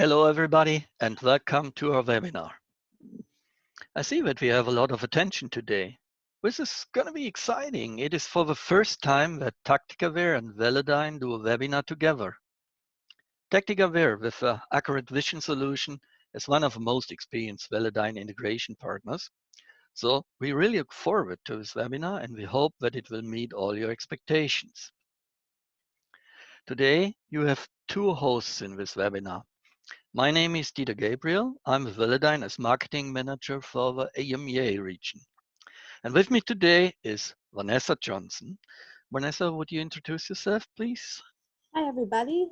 Hello, everybody, and welcome to our webinar. I see that we have a lot of attention today. This is going to be exciting. It is for the first time that Accur8vision and Velodyne do a webinar together. Accur8vision, with the Accur8vision solution, is one of the most experienced Velodyne integration partners. So we really look forward to this webinar, and we hope that it will meet all your expectations. Today, you have two hosts in this webinar. My name is Dieter Gabriel. I'm with Velodyne as Marketing Manager for the EMEA region. And with me today is Vanessa Johnson. Vanessa, would you introduce yourself, please? Hi, everybody.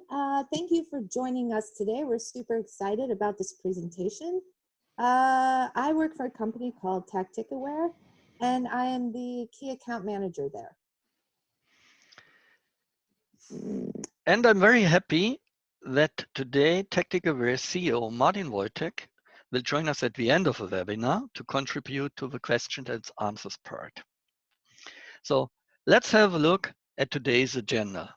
Thank you for joining us today. We're super excited about this presentation. I work for a company called Accur8vision, and I am the key account manager there. And I'm very happy that today Accur8vision CEO Martin Wojtek will join us at the end of the webinar to contribute to the question and answers part. So let's have a look at today's agenda.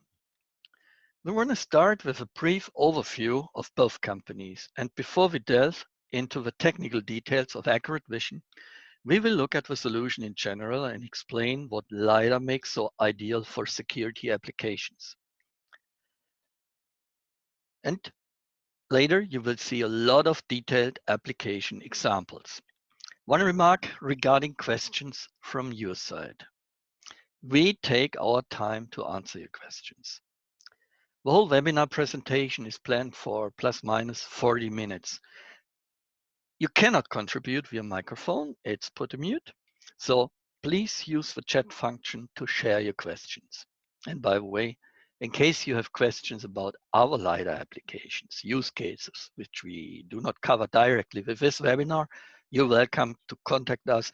We want to start with a brief overview of both companies. And before we delve into the technical details of Accur8vision, we will look at the solution in general and explain what LiDAR makes so ideal for security applications. And later, you will see a lot of detailed application examples. One remark regarding questions from your side. We take our time to answer your questions. The whole webinar presentation is planned for plus minus 40 minutes. You cannot contribute via microphone, it's put on mute. So please use the chat function to share your questions. And by the way, in case you have questions about our LiDAR applications, use cases, which we do not cover directly with this webinar, you're welcome to contact us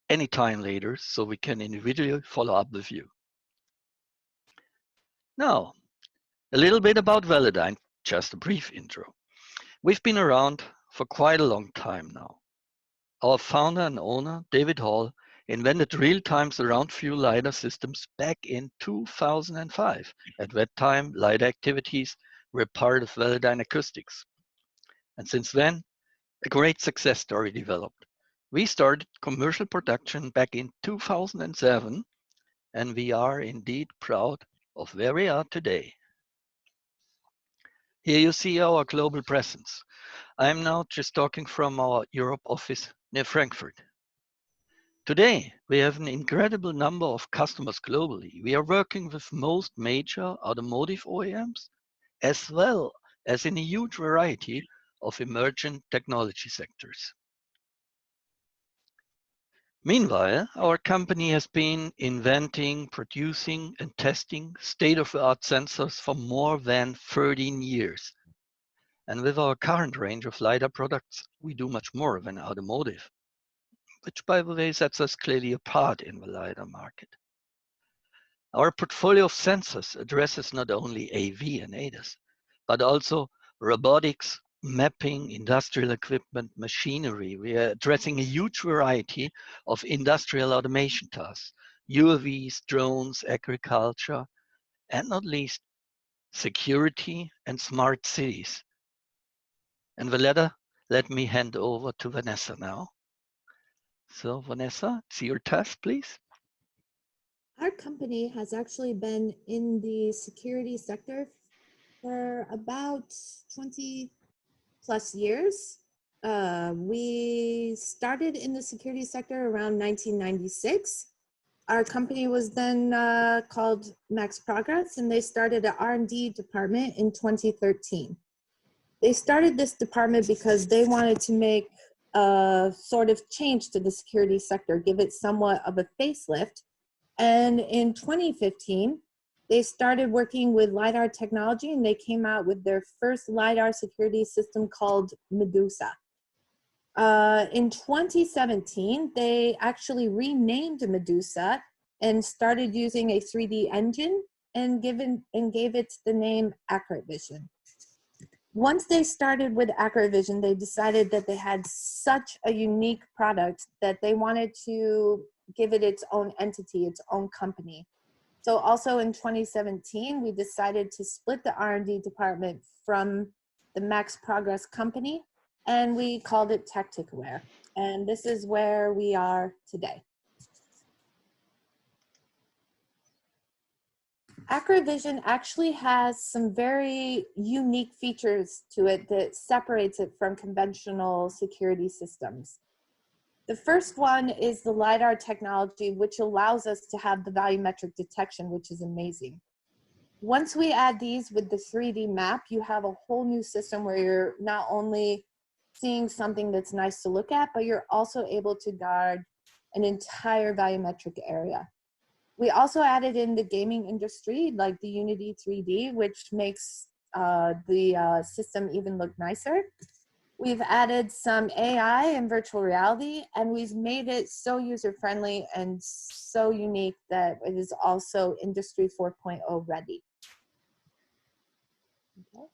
anytime later so we can individually follow up with you. Now, a little bit about Velodyne, just a brief intro. We've been around for quite a long time now. Our founder and owner, David Hall, invented real-time surround view LiDAR systems back in 2005. At that time, LiDAR activities were part of Velodyne Acoustics. And since then, a great success story developed. We started commercial production back in 2007, and we are indeed proud of where we are today. Here you see our global presence. I am now just talking from our Europe office near Frankfurt. Today, we have an incredible number of customers globally. We are working with most major automotive OEMs, as well as in a huge variety of emerging technology sectors. Meanwhile, our company has been inventing, producing, and testing state-of-the-art sensors for more than 13 years. And with our current range of LiDAR products, we do much more than automotive, which, by the way, sets us clearly apart in the LiDAR market. Our portfolio of sensors addresses not only AV and ADAS, but also robotics, mapping, industrial equipment, machinery. We are addressing a huge variety of industrial automation tasks, UAVs, drones, agriculture, and not least, security and smart cities. And the latter, let me hand over to Vanessa now. So Vanessa, it's your task, please. Our company has actually been in the security sector for about 20 plus years. We started in the security sector around 1996. Our company was then called Max Progress, and they started an R&D department in 2013. They started this department because they wanted to make a sort of change to the security sector, give it somewhat of a facelift. And in 2015, they started working with LiDAR technology, and they came out with their first LiDAR security system called Medusa. In 2017, they actually renamed Medusa and started using a 3D engine and gave it the name Accur8vision. Once they started with Accur8vision, they decided that they had such a unique product that they wanted to give it its own entity, its own company. So also in 2017, we decided to split the R&D department from the Max Progress company, and we called it Tacticaware. And this is where we are today. Accur8vision actually has some very unique features to it that separates it from conventional security systems. The first one is the LiDAR technology, which allows us to have the volumetric detection, which is amazing. Once we add these with the 3D map, you have a whole new system where you're not only seeing something that's nice to look at, but you're also able to guard an entire volumetric area. We also added in the gaming industry, like the Unity 3D, which makes the system even look nicer. We've added some AI and virtual reality, and we've made it so user-friendly and so unique that it is also Industry 4.0 ready. Okay.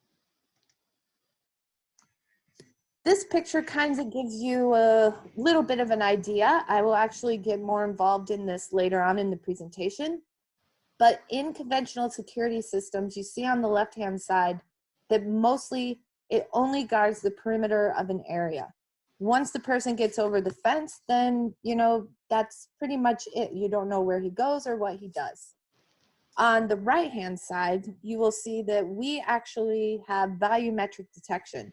This picture kind of gives you a little bit of an idea. I will actually get more involved in this later on in the presentation. But in conventional security systems, you see on the left-hand side that mostly it only guards the perimeter of an area. Once the person gets over the fence, then, you know, that's pretty much it. You don't know where he goes or what he does. On the right-hand side, you will see that we actually have volumetric detection.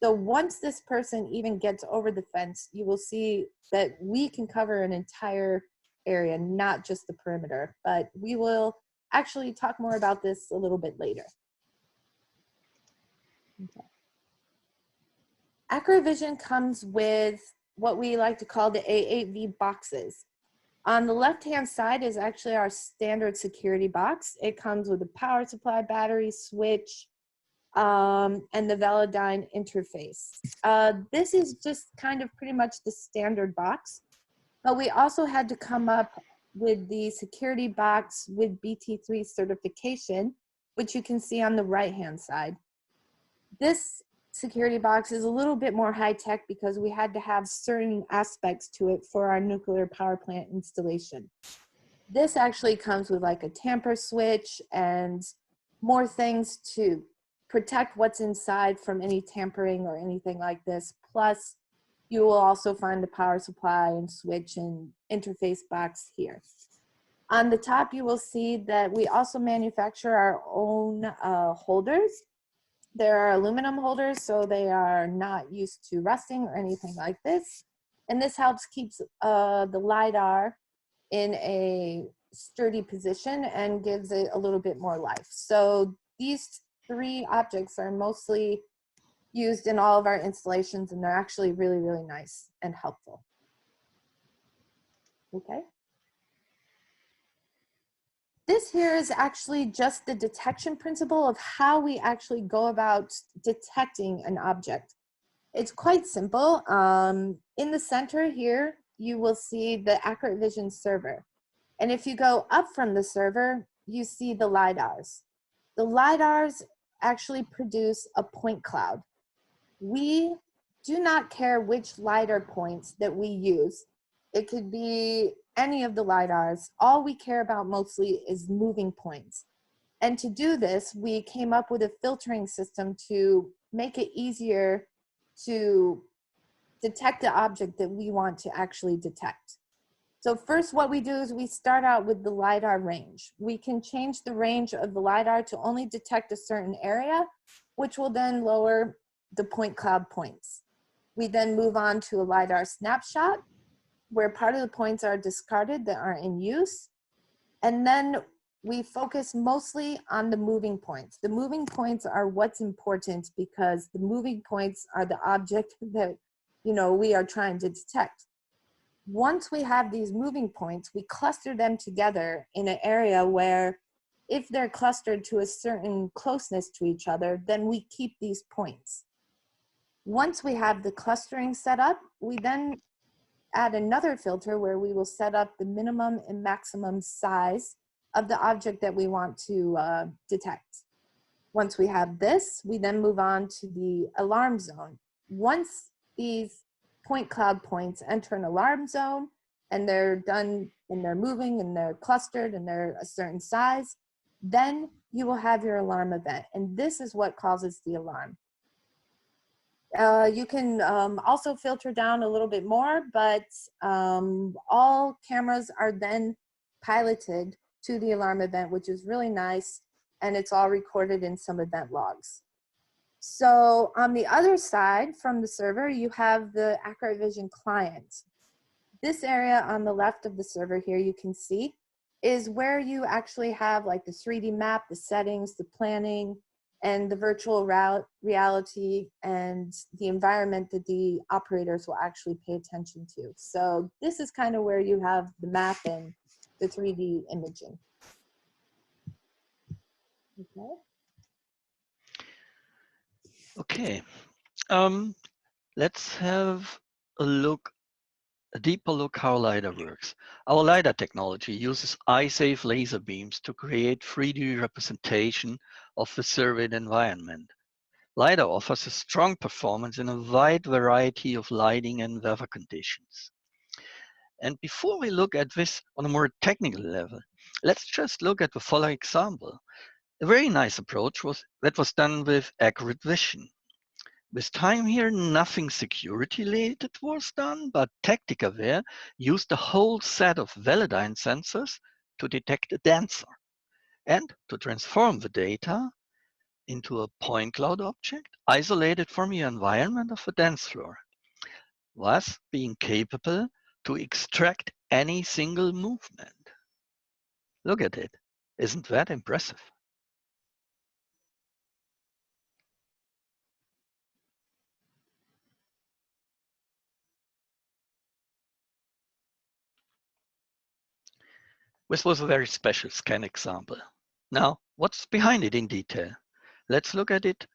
So once this person even gets over the fence, you will see that we can cover an entire area, not just the perimeter. But we will actually talk more about this a little bit later. Okay. Accur8vision comes with what we like to call the A8V boxes. On the left-hand side is actually our standard security box. It comes with a power supply, battery, switch, and the Velodyne interface. This is just kind of pretty much the standard box, but we also had to come up with the security box with BT3 certification, which you can see on the right-hand side. This security box is a little bit more high-tech because we had to have certain aspects to it for our nuclear power plant installation. This actually comes with like a tamper switch and more things to protect what's inside from any tampering or anything like this. Plus, you will also find the power supply and switch and interface box here. On the top, you will see that we also manufacture our own holders. They're aluminum holders, so they are not used to rusting or anything like this. And this helps keep the LiDAR in a sturdy position and gives it a little bit more life. So these three objects are mostly used in all of our installations, and they're actually really, really nice and helpful. Okay. This here is actually just the detection principle of how we actually go about detecting an object. It's quite simple. In the center here, you will see the Accur8vision server. And if you go up from the server, you see the LiDARs. The LiDARs actually produce a point cloud. We do not care which LiDAR points that we use. It could be any of the LiDARs. All we care about mostly is moving points. And to do this, we came up with a filtering system to make it easier to detect the object that we want to actually detect. So first what we do is we start out with the LiDAR range. We can change the range of the LiDAR to only detect a certain area, which will then lower the point cloud points. We then move on to a LiDAR snapshot, where part of the points are discarded that aren't in use. And then we focus mostly on the moving points. The moving points are what's important because the moving points are the object that, you know, we are trying to detect. Once we have these moving points, we cluster them together in an area where if they're clustered to a certain closeness to each other, then we keep these points. Once we have the clustering set up, we then add another filter where we will set up the minimum and maximum size of the object that we want to detect. Once we have this, we then move on to the alarm zone. Once these point cloud points enter an alarm zone and they're done and they're moving and they're clustered and they're a certain size, then you will have your alarm event. And this is what causes the alarm. You can also filter down a little bit more, but all cameras are then piloted to the alarm event, which is really nice, and it's all recorded in some event logs. So on the other side from the server, you have the Accur8vision client. This area on the left of the server here, you can see, is where you actually have like the 3D map, the settings, the planning, and the virtual reality and the environment that the operators will actually pay attention to. So this is kind of where you have the map and the 3D imaging. Okay. Okay, let's have a deeper look how LiDAR works. Our LiDAR technology uses eye-safe laser beams to create 3D representation of the surveyed environment. LiDAR offers a strong performance in a wide variety of lighting and weather conditions. And before we look at this on a more technical level, let's just look at the following example. A very nice approach that was done with Accur8vision. This time here, nothing security related was done, but Tacticaware used a whole set of Velodyne sensors to detect a dancer and to transform the data into a point cloud object isolated from the environment of the dance floor, thus being capable to extract any single movement. Look at it. Isn't that impressive? This was a very special scan example. Now, what's behind it in detail? Let's look at it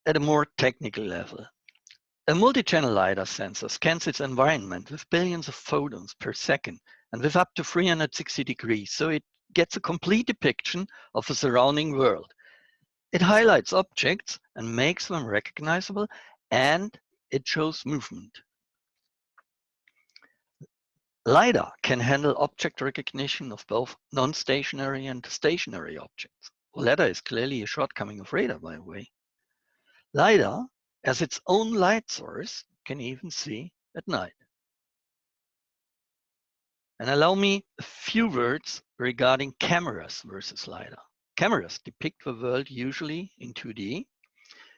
at a more technical level. A multi-channel LiDAR sensor scans its environment with billions of photons per second and with up to 360 degrees, so it gets a complete depiction of the surrounding world. It highlights objects and makes them recognizable, and it shows movement. LiDAR can handle object recognition of both non-stationary and stationary objects. The latter is clearly a shortcoming of radar, by the way. LiDAR, as its own light source, can even see at night. And allow me a few words regarding cameras versus LiDAR. Cameras depict the world usually in 2D,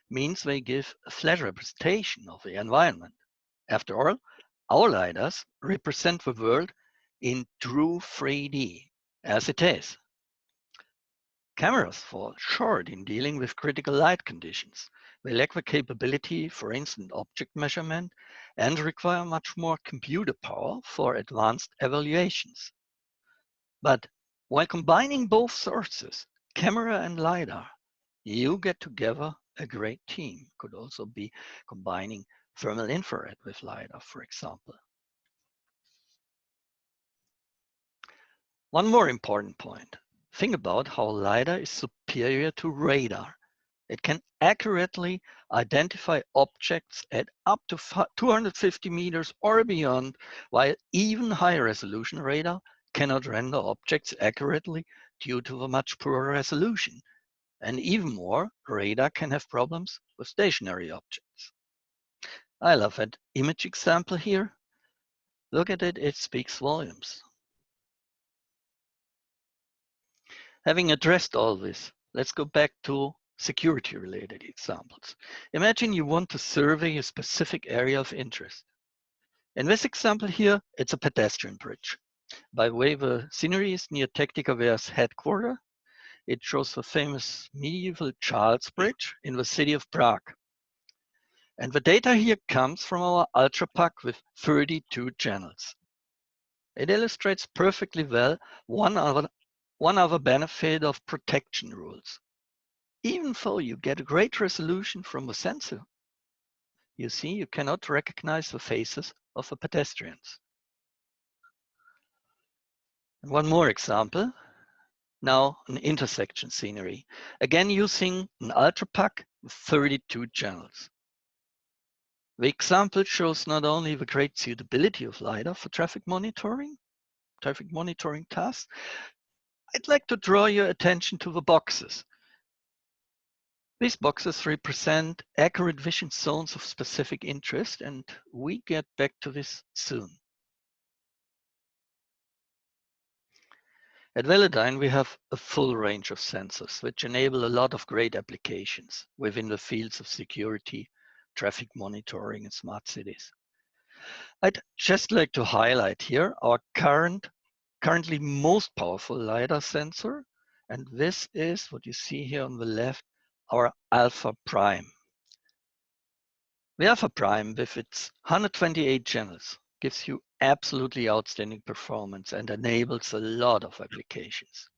means they give a flat representation of the environment. After all, our LiDARs represent the world in true 3D, as it is. Cameras fall short in dealing with critical light conditions. They lack the capability for instant object measurement and require much more computer power for advanced evaluations. But while combining both sources, camera and LiDAR, you get together a great team. Could also be combining thermal infrared with LiDAR, for example. One more important point. Think about how LiDAR is superior to radar. It can accurately identify objects at up to 250 meters or beyond, while even higher resolution radar cannot render objects accurately due to the much poorer resolution. And even more, radar can have problems with stationary objects. I love that image example here. Look at it, it speaks volumes. Having addressed all this, let's go back to security-related examples. Imagine you want to survey a specific area of interest. In this example here, it's a pedestrian bridge. By the way, the scenery is near Tacticaware's headquarters. It shows the famous medieval Charles Bridge in the city of Prague. And the data here comes from our UltraPack with 32 channels. It illustrates perfectly well one other benefit of protection rules. Even though you get a great resolution from the sensor, you see you cannot recognize the faces of the pedestrians. And one more example. Now an intersection scenery. Again using an UltraPack with 32 channels. The example shows not only the great suitability of LiDAR for traffic monitoring tasks, I'd like to draw your attention to the boxes. These boxes represent accurate vision zones of specific interest, and we get back to this soon. At Velodyne, we have a full range of sensors, which enable a lot of great applications within the fields of security, traffic monitoring, and smart cities. I'd just like to highlight here our currently most powerful LiDAR sensor, and this is what you see here on the left, our Alpha Prime. The Alpha Prime, with its 128 channels, gives you absolutely outstanding performance and enables a lot of applications.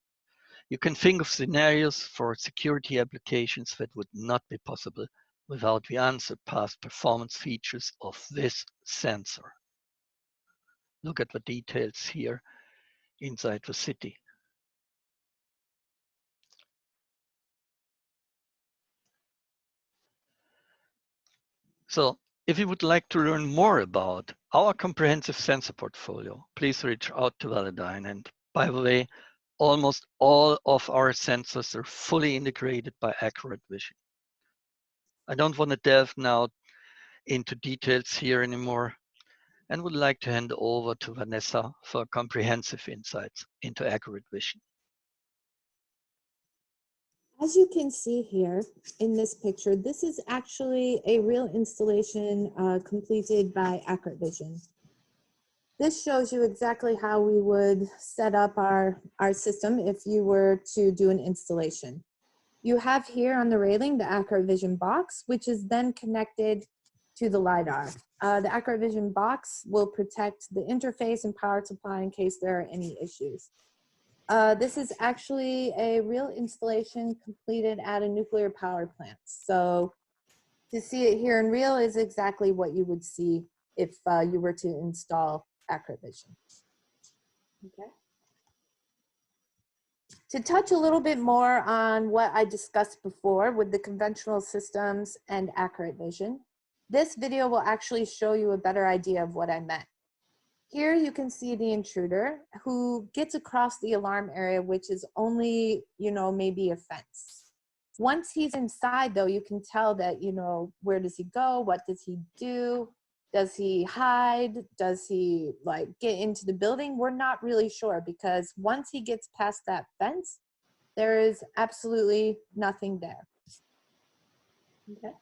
You can think of scenarios for security applications that would not be possible without the unsurpassed performance features of this sensor. Look at the details here inside the city. So if you would like to learn more about our comprehensive sensor portfolio, please reach out to Velodyne. And by the way, almost all of our sensors are fully integrated by Accur8vision. I don't want to delve now into details here anymore and would like to hand over to Vanessa for comprehensive insights into Accur8vision. As you can see here in this picture, this is actually a real installation completed by Accur8vision. This shows you exactly how we would set up our system if you were to do an installation. You have here on the railing the Accur8vision box, which is then connected to the LiDAR. The Accur8vision box will protect the interface and power supply in case there are any issues. This is actually a real installation completed at a nuclear power plant. So to see it here in real is exactly what you would see if you were to install Accur8vision. Okay. To touch a little bit more on what I discussed before with the conventional systems and Accur8vision, this video will actually show you a better idea of what I meant. Here you can see the intruder who gets across the alarm area, which is only, maybe a fence. Once he's inside though, you can tell that, where does he go? What does he do? Does he hide? Does he get into the building? We're not really sure because once he gets past that fence, there is absolutely nothing there. Okay.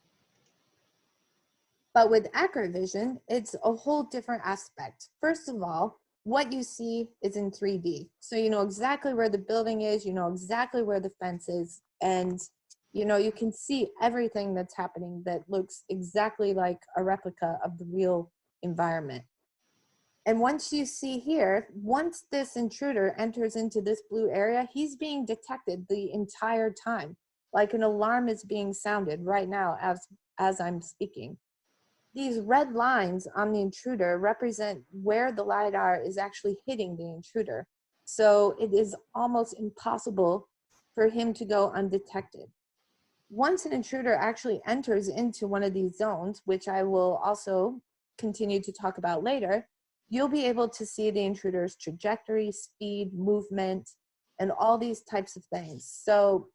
But with Accur8vision, it's a whole different aspect. First of all, what you see is in 3D. So you know exactly where the building is, you know exactly where the fence is, and you can see everything that's happening that looks exactly like a replica of the real environment. And once you see here, once this intruder enters into this blue area, he's being detected the entire time. Like an alarm is being sounded right now as I'm speaking. These red lines on the intruder represent where the LiDAR is actually hitting the intruder. So it is almost impossible for him to go undetected. Once an intruder actually enters into one of these zones, which I will also continue to talk about later, you'll be able to see the intruder's trajectory, speed, movement, and all these types of things. So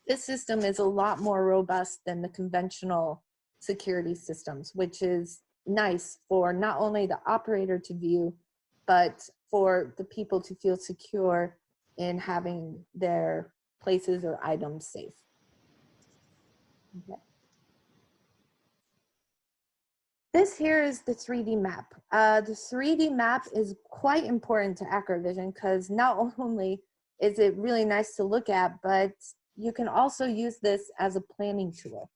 this system is a lot more robust than the conventional security systems, which is nice for not only the operator to view, but for the people to feel secure in having their places or items safe. Okay. This here is the 3D map. The 3D map is quite important to Accur8vision because not only is it really nice to look at, but you can also use this as a planning tool.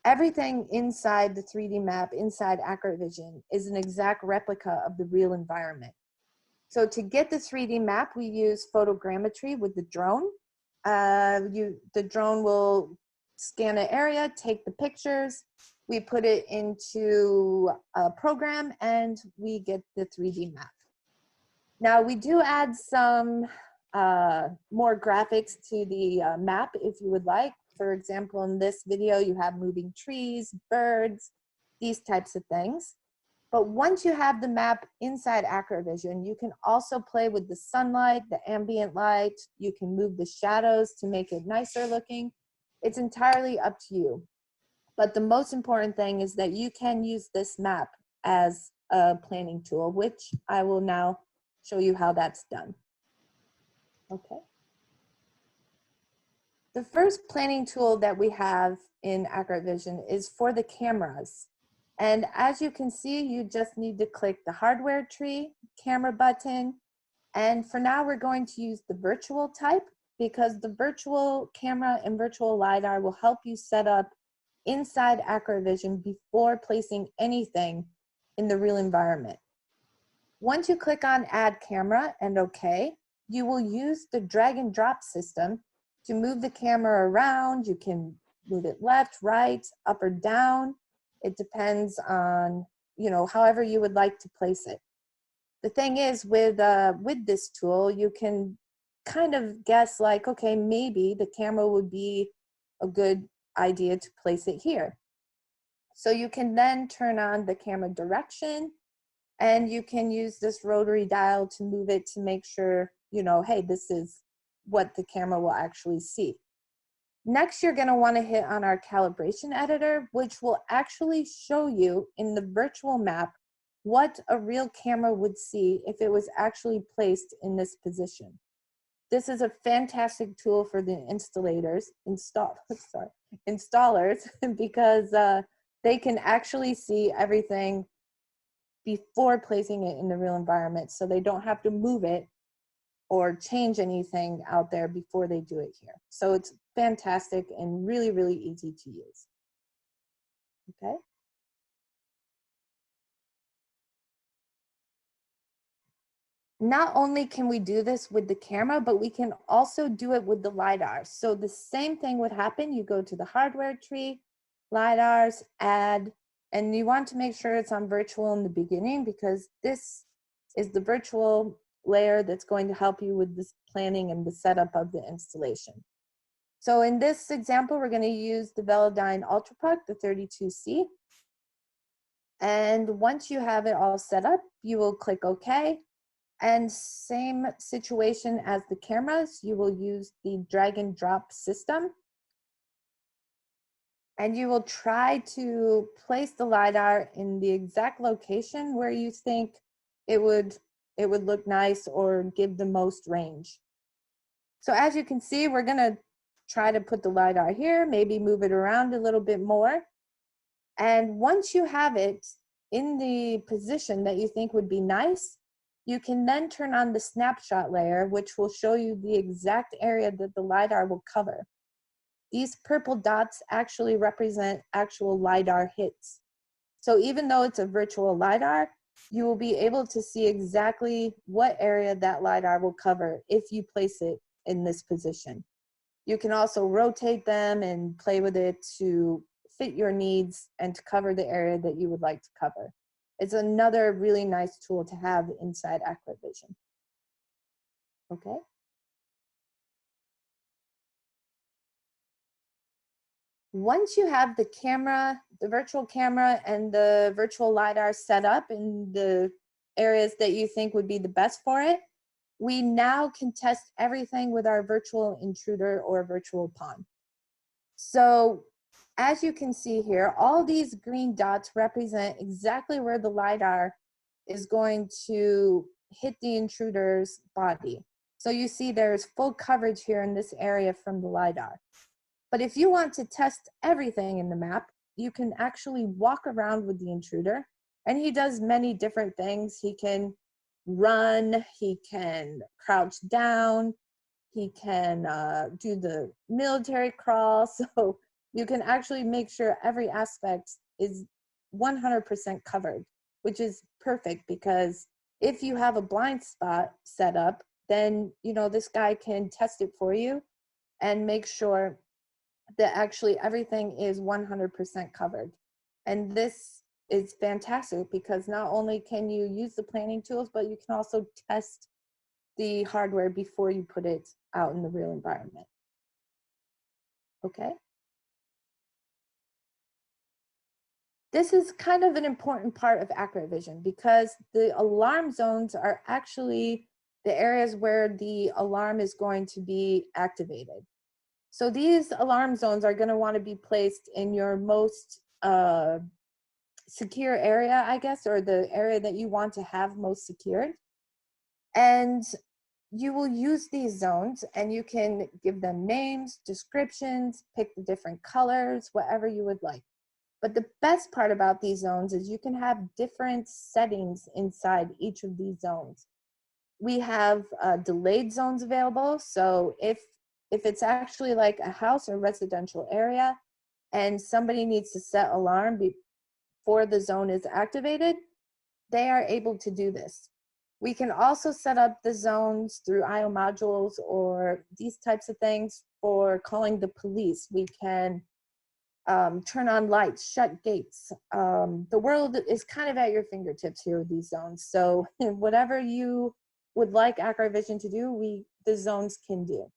Everything inside the 3D map, inside Accur8vision, is an exact replica of the real environment. So to get the 3D map, we use photogrammetry with the drone. The drone will scan an area, take the pictures, we put it into a program, and we get the 3D map. Now we do add some more graphics to the map if you would like. For example, in this video, you have moving trees, birds, these types of things. But once you have the map inside Accur8vision, you can also play with the sunlight, the ambient light. You can move the shadows to make it nicer looking. It's entirely up to you. But the most important thing is that you can use this map as a planning tool, which I will now show you how that's done. Okay. The first planning tool that we have in Accur8vision is for the cameras. And as you can see, you just need to click the hardware tree, camera button. And for now, we're going to use the virtual type because the virtual camera and virtual LiDAR will help you set up inside Accur8vision before placing anything in the real environment. Once you click on Add Camera and OK, you will use the drag and drop system to move the camera around. You can move it left, right, up or down. It depends on, however you would like to place it. The thing is with this tool, you can kind of guess like, okay, maybe the camera would be a good idea to place it here. So you can then turn on the camera direction and you can use this rotary dial to move it to make sure, hey, this is what the camera will actually see. Next, you're going to want to hit on our calibration editor, which will actually show you in the virtual map what a real camera would see if it was actually placed in this position. This is a fantastic tool for the installers because they can actually see everything before placing it in the real environment, so they don't have to move it or change anything out there before they do it here. So it's fantastic and really, really easy to use. Okay. Not only can we do this with the camera, but we can also do it with the LiDAR. So the same thing would happen. You go to the hardware tree, LiDARs, add, and you want to make sure it's on virtual in the beginning because this is the virtual layer that's going to help you with this planning and the setup of the installation. So in this example, we're going to use the Velodyne UltraPuck, the 32C. And once you have it all set up, you will click OK. And same situation as the cameras, you will use the drag and drop system. And you will try to place the LiDAR in the exact location where you think it would look nice or give the most range. So as you can see, we're gonna try to put the LiDAR here, maybe move it around a little bit more. And once you have it in the position that you think would be nice, you can then turn on the snapshot layer, which will show you the exact area that the LiDAR will cover. These purple dots actually represent actual LiDAR hits. So even though it's a virtual LiDAR, you will be able to see exactly what area that LiDAR will cover if you place it in this position. You can also rotate them and play with it to fit your needs and to cover the area that you would like to cover. It's another really nice tool to have inside Accur8vision. Okay. Once you have the camera, the virtual camera and the virtual LiDAR set up in the areas that you think would be the best for it, we now can test everything with our virtual intruder or virtual pawn. So as you can see here, all these green dots represent exactly where the LiDAR is going to hit the intruder's body. So you see there's full coverage here in this area from the LiDAR. But if you want to test everything in the map, you can actually walk around with the intruder, and he does many different things. He can run, he can crouch down, he can do the military crawl. So you can actually make sure every aspect is 100% covered, which is perfect because if you have a blind spot set up, then this guy can test it for you and make sure that actually everything is 100% covered. And this is fantastic because not only can you use the planning tools, but you can also test the hardware before you put it out in the real environment. Okay. This is kind of an important part of Accur8vision because the alarm zones are actually the areas where the alarm is going to be activated. So these alarm zones are going to want to be placed in your most secure area, I guess, or the area that you want to have most secured. And you will use these zones and you can give them names, descriptions, pick the different colors, whatever you would like. But the best part about these zones is you can have different settings inside each of these zones. We have delayed zones available. So if it's actually like a house or residential area and somebody needs to set alarm before the zone is activated, they are able to do this. We can also set up the zones through IO modules or these types of things for calling the police. We can turn on lights, shut gates. The world is kind of at your fingertips here with these zones. So whatever you would like Accur8vision to do, the zones can do.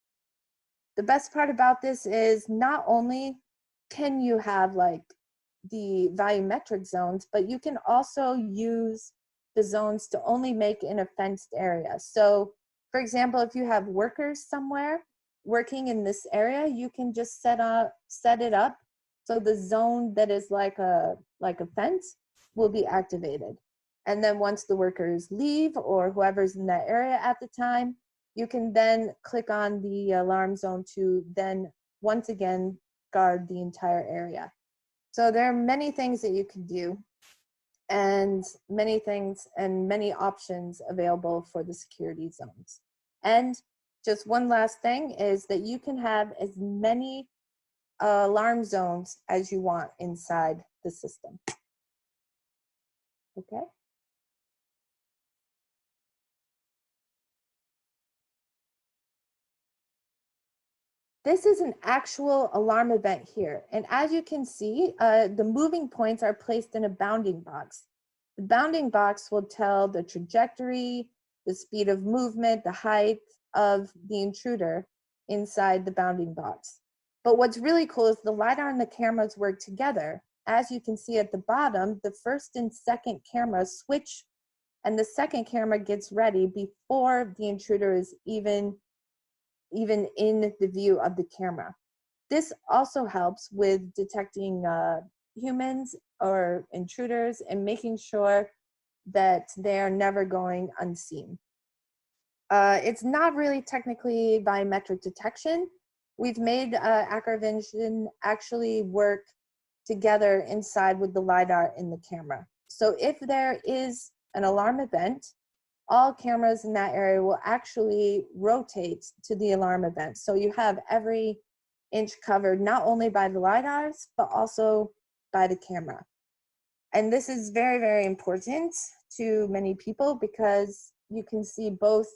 The best part about this is not only can you have like the volumetric zones, but you can also use the zones to only make in a fenced area. So for example, if you have workers somewhere working in this area, you can just set it up so the zone that is like a fence will be activated. And then once the workers leave or whoever's in that area at the time, you can then click on the alarm zone to then once again guard the entire area. So there are many things that you can do and many things and many options available for the security zones. And just one last thing is that you can have as many alarm zones as you want inside the system. Okay. This is an actual alarm event here. And as you can see, the moving points are placed in a bounding box. The bounding box will tell the trajectory, the speed of movement, the height of the intruder inside the bounding box. But what's really cool is the LiDAR and the cameras work together. As you can see at the bottom, the first and second cameras switch and the second camera gets ready before the intruder is even in the view of the camera. This also helps with detecting humans or intruders and making sure that they are never going unseen. It's not really technically biometric detection. We've made Accur8vision actually work together inside with the LiDAR in the camera. So if there is an alarm event, all cameras in that area will actually rotate to the alarm event. So you have every inch covered, not only by the LiDARs, but also by the camera. And this is very, very important to many people because you can see both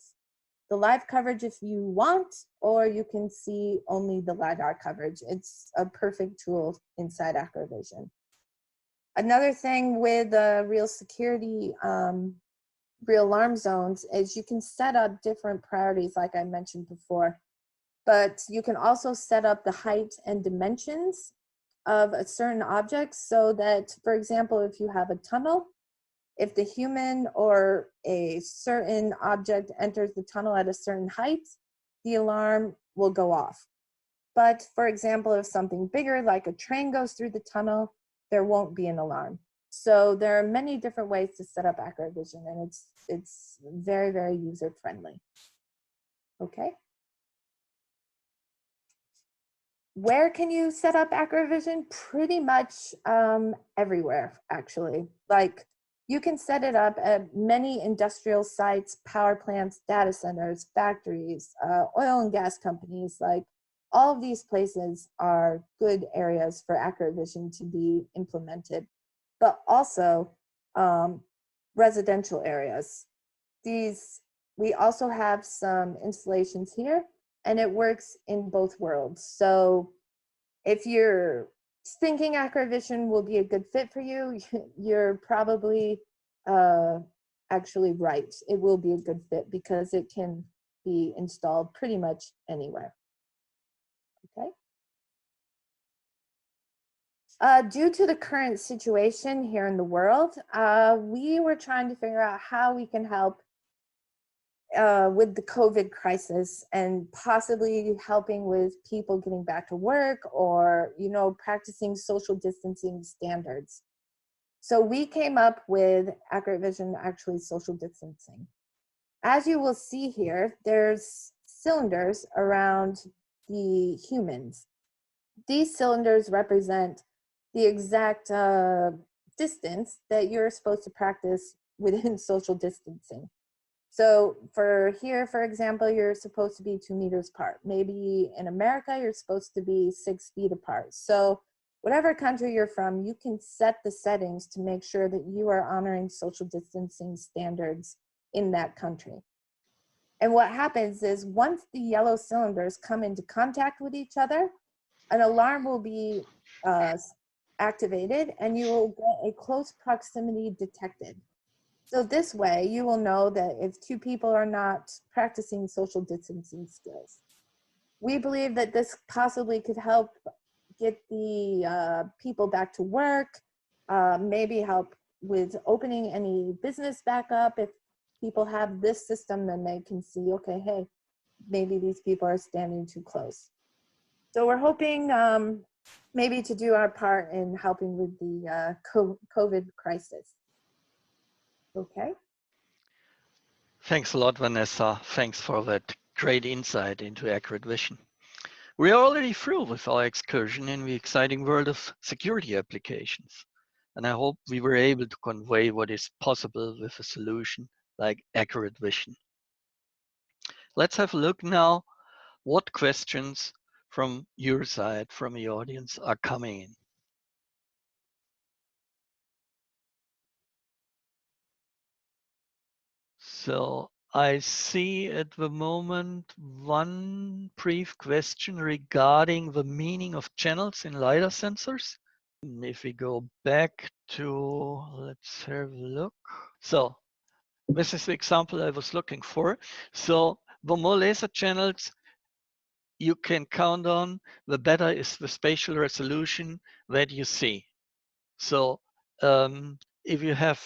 the live coverage if you want, or you can see only the LiDAR coverage. It's a perfect tool inside Accur8vision. Another thing with real security, real alarm zones is you can set up different priorities like I mentioned before, but you can also set up the height and dimensions of a certain object so that, for example, if you have a tunnel, if the human or a certain object enters the tunnel at a certain height, the alarm will go off. But for example, if something bigger like a train goes through the tunnel, there won't be an alarm. So there are many different ways to set up Accur8vision, and it's very, very user friendly. Okay. Where can you set up Accur8vision? Pretty much everywhere, actually. Like you can set it up at many industrial sites, power plants, data centers, factories, oil and gas companies. Like all of these places are good areas for Accur8vision to be implemented, but also residential areas. We also have some installations here, and it works in both worlds. So if you're thinking Accur8vision will be a good fit for you, you're probably actually right. It will be a good fit because it can be installed pretty much anywhere. Okay. Due to the current situation here in the world, we were trying to figure out how we can help with the COVID crisis and possibly helping with people getting back to work or, you know, practicing social distancing standards. So we came up with Accur8vision actually social distancing. As you will see here, there's cylinders around the humans. These cylinders represent the exact distance that you're supposed to practice within social distancing. So for here, for example, you're supposed to be 2 meters apart. Maybe in America, you're supposed to be 6 feet apart. So whatever country you're from, you can set the settings to make sure that you are honoring social distancing standards in that country. And what happens is once the yellow cylinders come into contact with each other, an alarm will be activated and you will get a close proximity detected. So this way you will know that if 2 people are not practicing social distancing skills. We believe that this possibly could help get the people back to work, maybe help with opening any business back up. If people have this system, then they can see, okay, hey, maybe these people are standing too close. So we're hoping maybe to do our part in helping with the COVID crisis. Okay. Thanks a lot, Vanessa. Thanks for that great insight into Accur8vision. We are already through with our excursion in the exciting world of security applications. And I hope we were able to convey what is possible with a solution like Accur8vision. Let's have a look now what questions from your side, from the audience, are coming in. So I see at the moment one brief question regarding the meaning of channels in LiDAR sensors. If we go back to, let's have a look. So this is the example I was looking for. So the more laser channels you can count on, the better is the spatial resolution that you see. So if you have,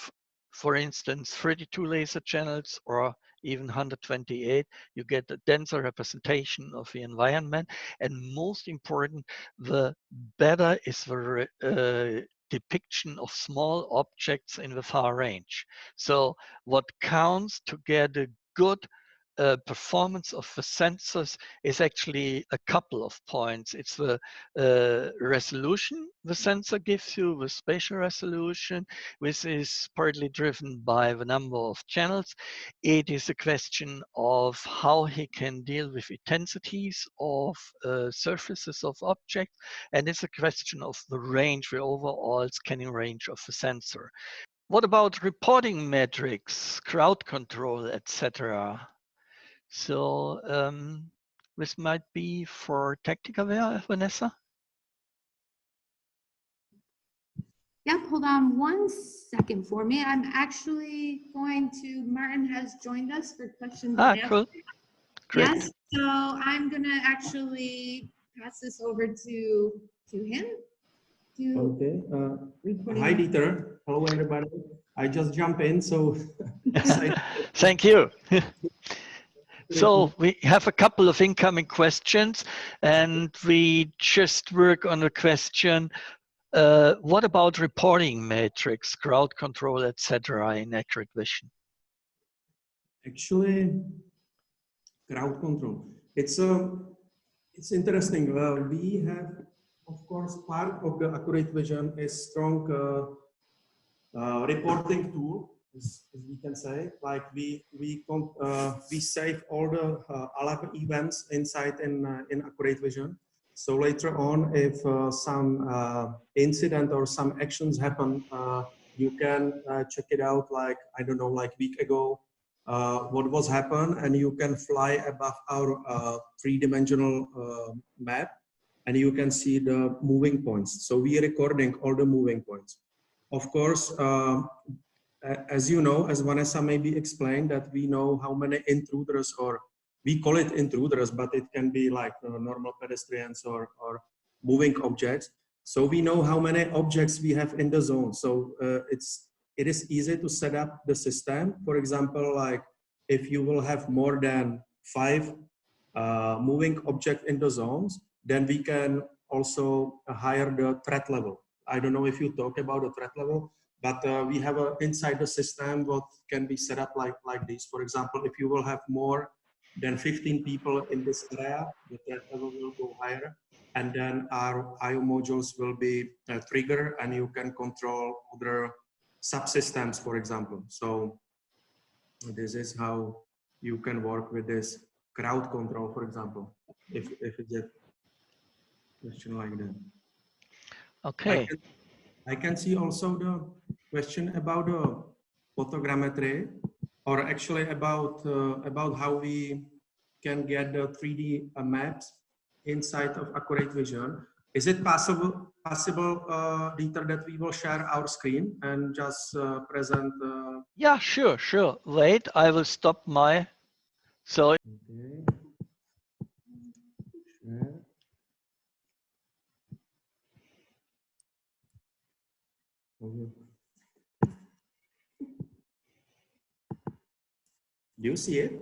for instance, 32 laser channels or even 128, you get a denser representation of the environment. And most important, the better is the depiction of small objects in the far range. So what counts to get a good performance of the sensors is actually a couple of points. It's the resolution the sensor gives you, the spatial resolution, which is partly driven by the number of channels. It is a question of how he can deal with intensities of surfaces of objects, and it's a question of the range, the overall scanning range of the sensor. What about reporting metrics, crowd control, etc.? So this might be for Technica, Vanessa? Yep, hold on 1 second for me. I'm actually going to, Martin has joined us for questions and answers. Cool. Great. Yes, so I'm gonna actually pass this over to him. Okay. Hi, Dieter. Hello, everybody. I just jump in, so. Thank you. So we have a couple of incoming questions, and we just work on a question. What about reporting metrics, crowd control, etc. in Accur8vision? Actually, crowd control. It's interesting. We have, of course, part of the Accur8vision is strong reporting tool, as we can say. Like we save all the alarm events inside in Accur8vision. So later on, if some incident or some actions happen, you can check it out. Like I don't know, like week ago, what was happened, and you can fly above our three-dimensional map, and you can see the moving points. So we are recording all the moving points. Of course, as you know, as Vanessa maybe explained, that we know how many intruders, or we call it intruders, but it can be like normal pedestrians or moving objects. So we know how many objects we have in the zone. So it is easy to set up the system. For example, like if you will have more than 5 moving object in the zones, then we can also higher the threat level. I don't know if you talk about the threat level, but we have inside the system what can be set up like this. For example, if you will have more than 15 people in this area, the threat level will go higher. And then our IO modules will be triggered, and you can control other subsystems, for example. So this is how you can work with this crowd control, for example, if it's a question like that. Okay. I can see also the question about the photogrammetry, or actually about how we can get the 3D maps inside of Accur8vision. Is it possible, Dieter, that we will share our screen and just present? Yeah, sure. Wait, I will stop my. So. Okay. Share. Do you see it?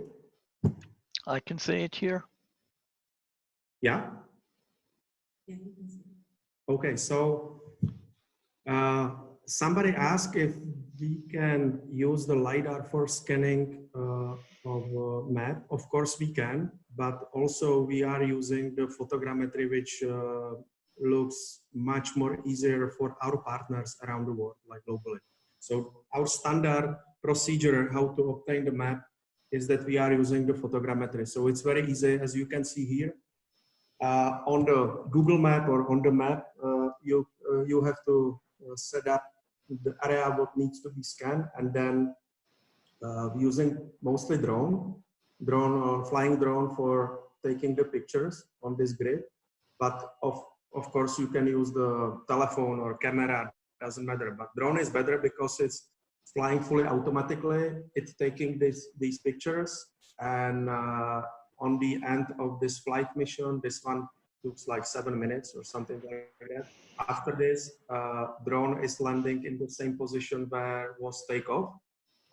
I can see it here. Yeah. Okay, so somebody asked if we can use the LiDAR for scanning of a map. Of course we can, but also we are using the photogrammetry, which looks much more easier for our partners around the world, like globally. So our standard procedure how to obtain the map is that we are using the photogrammetry. So it's very easy, as you can see here. On the Google map or on the map, you have to set up the area what needs to be scanned, and then using mostly drone or flying drone for taking the pictures on this grid. But of course you can use the telephone or camera, doesn't matter. But drone is better because it's flying fully automatically. It's taking these pictures, and on the end of this flight mission, this one looks like 7 minutes or something like that. After this, drone is landing in the same position where was takeoff,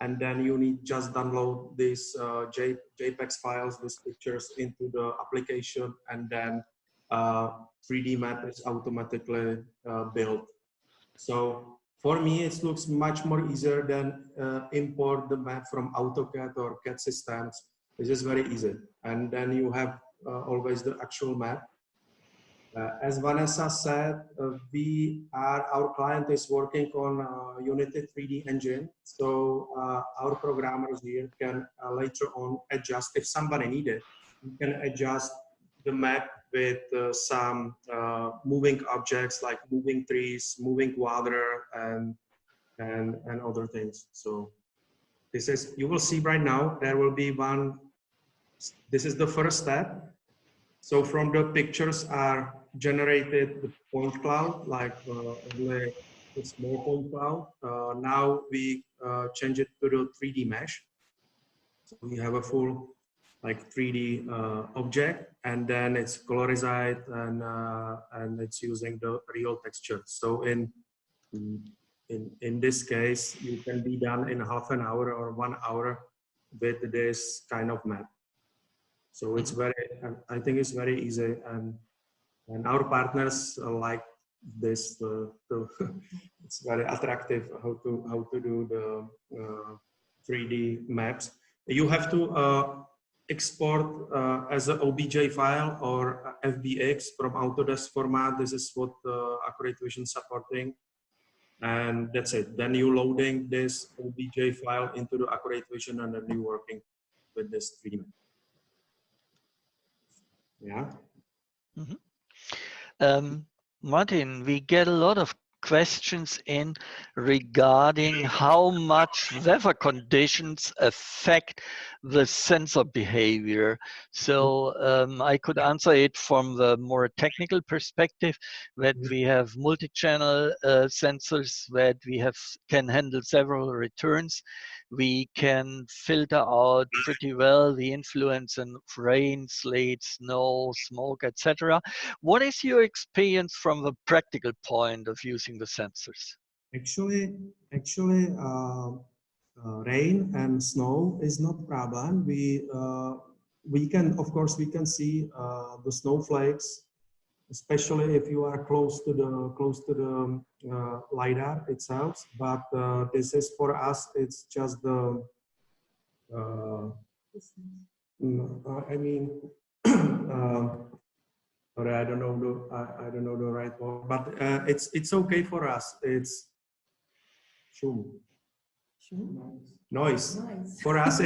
and then you need just download these JPEG files, these pictures into the application, and then 3D map is automatically built. So for me, it looks much more easier than import the map from AutoCAD or CAD systems. This is very easy. And then you have always the actual map. As Vanessa said, our client is working on Unity 3D engine. So our programmers here can later on adjust, if somebody needed, you can adjust the map with some moving objects like moving trees, moving water, and other things. So this is, you will see right now, there will be one, this is the first step. So from the pictures are generated the point cloud, like only a small point cloud. Now we change it to the 3D mesh. So we have a full like 3D object, and then it's colorized, and it's using the real texture. So in this case, you can be done in half an hour or 1 hour with this kind of map. So it's very, I think it's very easy, and our partners like this. It's very attractive how to do the 3D maps. You have to export as an OBJ file or FBX from Autodesk format. This is what Accur8vision supporting, and that's it. Then you loading this OBJ file into the Accur8vision, and then you working with this 3D map. Yeah. Mm-hmm. Martin, we get a lot of questions in regarding how much weather conditions affect the sensor behavior. So I could answer it from the more technical perspective, that we have multi-channel sensors that we can handle several returns. We can filter out pretty well the influence of rain, sleet, snow, smoke, etc. What is your experience from the practical point of using the sensors? Actually, rain and snow is not problem. We can, of course, we can see the snowflakes, especially if you are close to the LiDAR itself. But this is for us, it's just the I mean, sorry, I don't know the right word, but it's okay for us. It's noise. For us,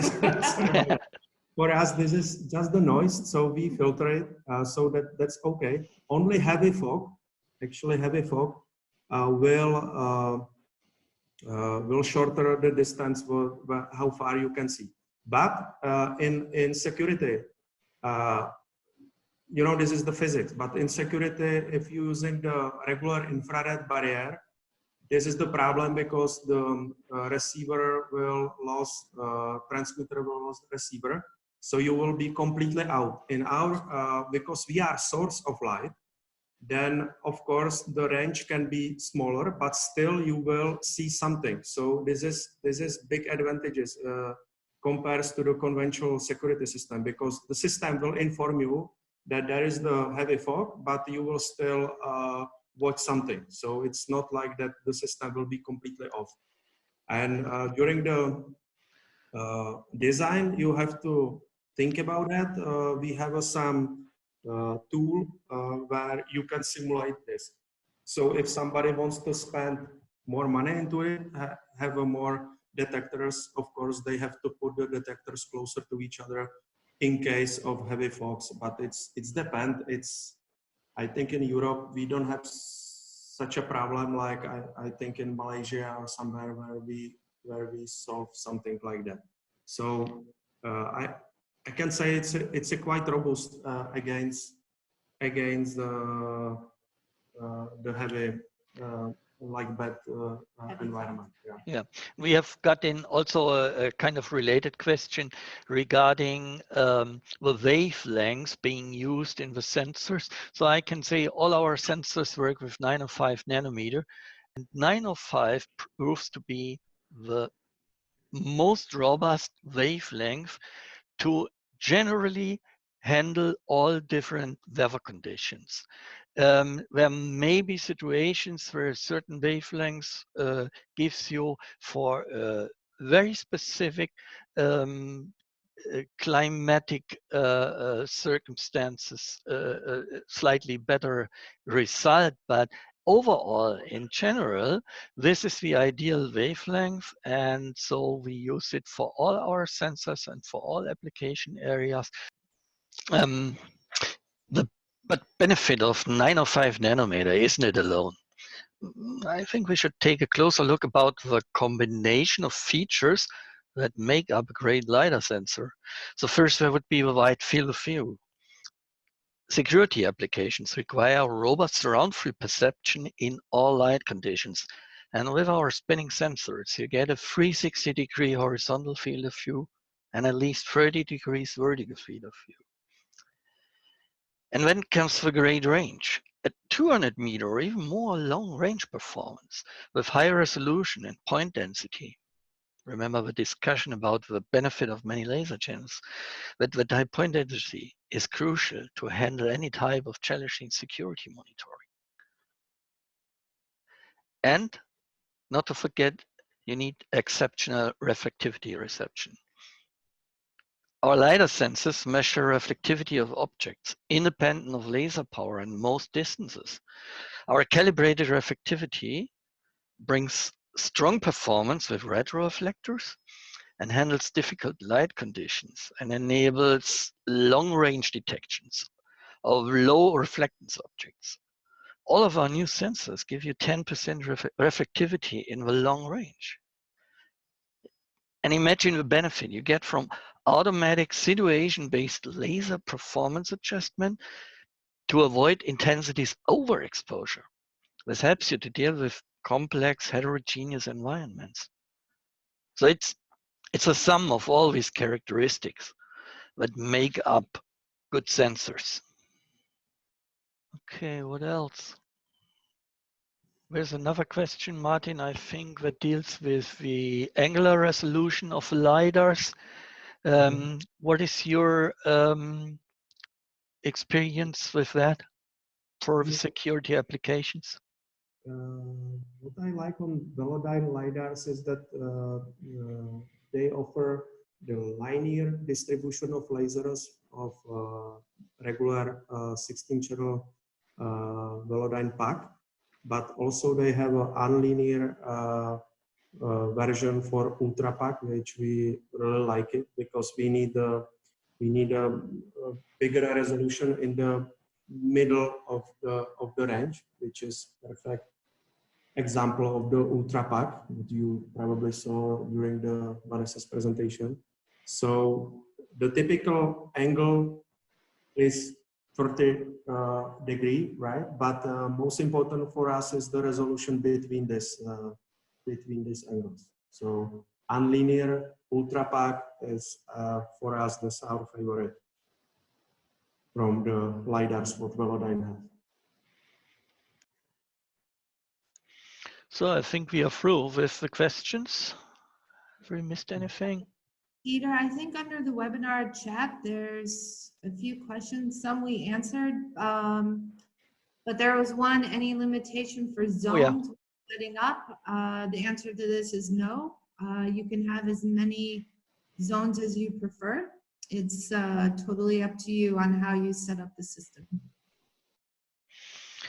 for us, this is just the noise. So we filter it, so that's okay. Only heavy fog, actually heavy fog, will shorten the distance for how far you can see. But in security, you know, this is the physics, but in security, if you're using the regular infrared barrier, this is the problem because the receiver will lose, transmitter will lose receiver. So you will be completely out. In our, because we are source of light, then of course the range can be smaller, but still you will see something. So this is big advantages compares to the conventional security system, because the system will inform you that there is the heavy fog, but you will still watch something. So it's not like that the system will be completely off. And during the design, you have to think about that. We have some tool where you can simulate this. So if somebody wants to spend more money into it, have a more detectors, of course, they have to put the detectors closer to each other in case of heavy fogs. But it's depend. I think in Europe we don't have such a problem like I think in Malaysia or somewhere where we solve something like that. So I can say it's a quite robust against the heavy like bad environment. Yeah, we have got in also a kind of related question regarding the wavelengths being used in the sensors. So I can say all our sensors work with 905 nanometer, and 905 proves to be the most robust wavelength to generally handle all different weather conditions. There may be situations where certain wavelengths gives you for very specific climatic circumstances slightly better result, but overall, in general, this is the ideal wavelength, and so we use it for all our sensors and for all application areas. The benefit of 905 nanometer isn't it alone. I think we should take a closer look about the combination of features that make up a great LiDAR sensor. So first, there would be the wide field of view. Security applications require robust surround field perception in all light conditions. And with our spinning sensors, you get a 360-degree horizontal field of view and at least 30 degrees vertical field of view. And then comes the great range. At 200 meter or even more long range performance with high resolution and point density. Remember the discussion about the benefit of many laser channels. But the high point density is crucial to handle any type of challenging security monitoring. And not to forget, you need exceptional reflectivity reception. Our LiDAR sensors measure reflectivity of objects independent of laser power and most distances. Our calibrated reflectivity brings strong performance with retroreflectors and handles difficult light conditions and enables long-range detections of low reflectance objects. All of our new sensors give you 10% reflectivity in the long range. And imagine the benefit you get from automatic situation-based laser performance adjustment to avoid intensity's overexposure. This helps you to deal with complex heterogeneous environments. So it's a sum of all these characteristics that make up good sensors. Okay, what else? There's another question, Martin, I think, that deals with the angular resolution of LiDARs. What is your experience with that for the security applications? What I like on Velodyne LiDARs is that they offer the linear distribution of lasers of regular 16-channel Velodyne pack, but also they have an unlinear version for ultra pack, which we really like it because we need a bigger resolution in the middle of the range, which is perfect example of the ultra pack that you probably saw during the Vanessa's presentation. So the typical angle is 30 degree, right? But most important for us is the resolution between these angles. So unlinear ultra pack is for us that's our favorite from the LiDARs what Velodyne has. So I think we are through with the questions. Have we missed anything? Peter, I think under the webinar chat, there's a few questions. Some we answered, but there was one, any limitation for zones setting up? The answer to this is no. You can have as many zones as you prefer. It's totally up to you on how you set up the system.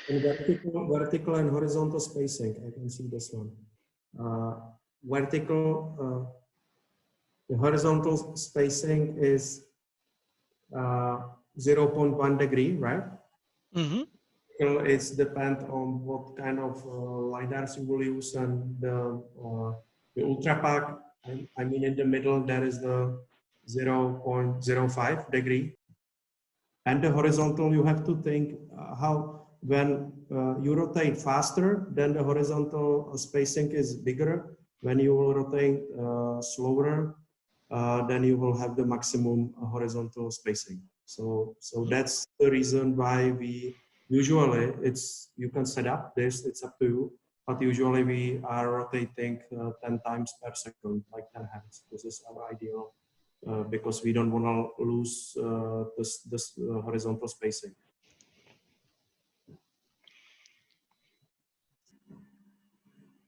In vertical and horizontal spacing, I can see this one. The horizontal spacing is 0.1 degree, right? Mm-hmm. It's depend on what kind of LiDARs you will use, and the ultra pack, I mean in the middle there is the 0.05 degree. And the horizontal, you have to think how when you rotate faster, then the horizontal spacing is bigger. When you will rotate slower, then you will have the maximum horizontal spacing. So that's the reason why we usually, you can set up this, it's up to you, but usually we are rotating 10 times per second, like 10 hands. This is our ideal. Because we don't want to lose this horizontal spacing.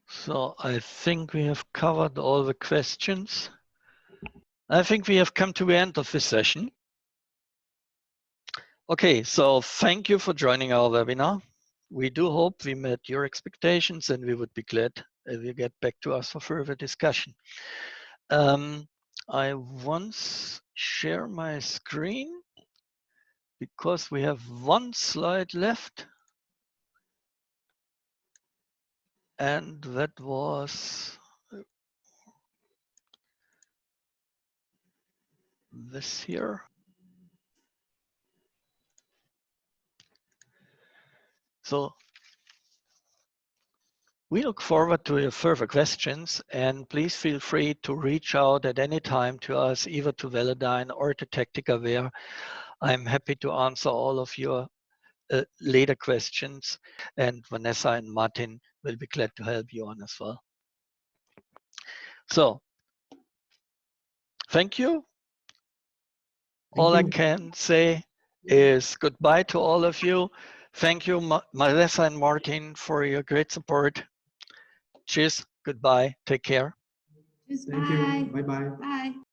So I think we have covered all the questions. I think we have come to the end of this session. Okay, so thank you for joining our webinar. We do hope we met your expectations, and we would be glad if you get back to us for further discussion. I once share my screen because we have one slide left. And that was this here. So we look forward to your further questions, and please feel free to reach out at any time to us, either to Velodyne or to Tactica. I'm happy to answer all of your later questions, and Vanessa and Martin will be glad to help you on as well. So thank you. All I can say is goodbye to all of you. Thank you, Vanessa and Martin, for your great support. Cheers, goodbye, take care. Cheers, Thank you, bye-bye. Bye.